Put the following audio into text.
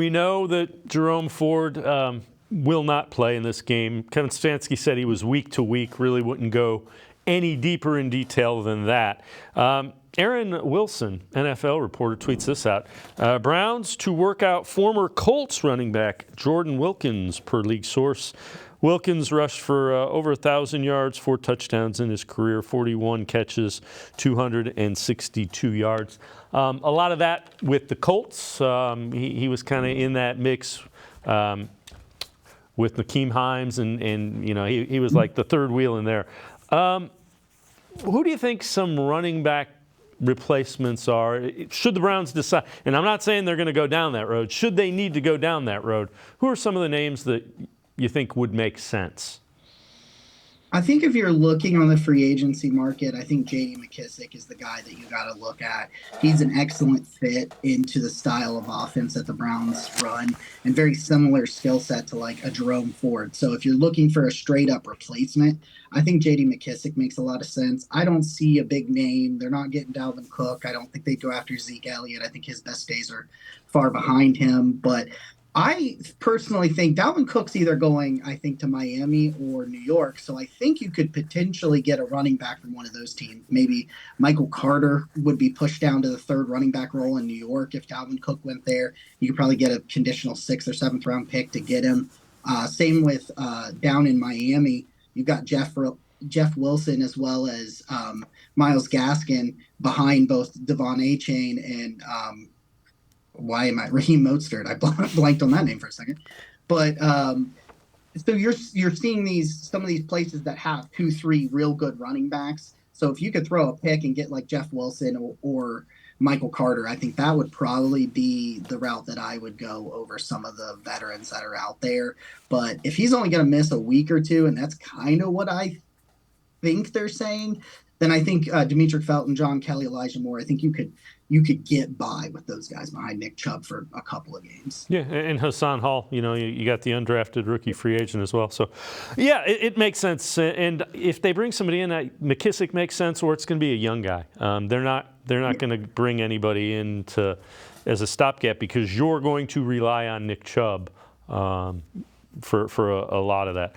We know that Jerome Ford will not play in this game. Kevin Stefanski said he was week to week, really wouldn't go any deeper in detail than that. Aaron Wilson, NFL reporter, tweets this out. Browns to work out former Colts running back Jordan Wilkins, per league source. Wilkins rushed for over 1,000 yards, 4 touchdowns in his career, 41 catches, 262 yards. A lot of that with the Colts. He was kind of in that mix with Nakeem Hines, and you know he was like the third wheel in there. Who do you think some running back replacements are? Should the Browns decide, and I'm not saying they're going to go down that road, should they need to go down that road, who are some of the names that you think would make sense? I think if you're looking on the free agency market, I think J.D. McKissic is the guy that you got to look at. He's an excellent fit into the style of offense that the Browns run, and very similar skill set to like a Jerome Ford. So if you're looking for a straight up replacement, I think J.D. McKissic makes a lot of sense. I don't see a big name. They're not getting Dalvin Cook. I don't think they go after Zeke Elliott. I think his best days are far behind him. But I personally think Dalvin Cook's either going, I think, to Miami or New York. So I think you could potentially get a running back from one of those teams. Maybe Michael Carter would be pushed down to the third running back role in New York if Dalvin Cook went there. You could probably get a conditional 6th or 7th round pick to get him. Same with down in Miami. You've got Jeff Wilson as well as Myles Gaskin behind both Devon Achane and Raheem Mostert. I blanked on that name for a second. But so you're seeing some of these places that have 2-3 real good running backs. So if you could throw a pick and get like Jeff Wilson or Michael Carter, I think that would probably be the route that I would go over some of the veterans that are out there. But if he's only going to miss a week or two, and that's kind of what I think they're saying, then I think Demetric Felton, John Kelly, Elijah Moore, I think you could get by with those guys behind Nick Chubb for a couple of games. Yeah, and Hassan Hall, you got the undrafted rookie free agent as well. So, yeah, it makes sense. And if they bring somebody in, McKissic makes sense, or it's going to be a young guy. They're not going to bring anybody in as a stopgap, because you're going to rely on Nick Chubb for a lot of that.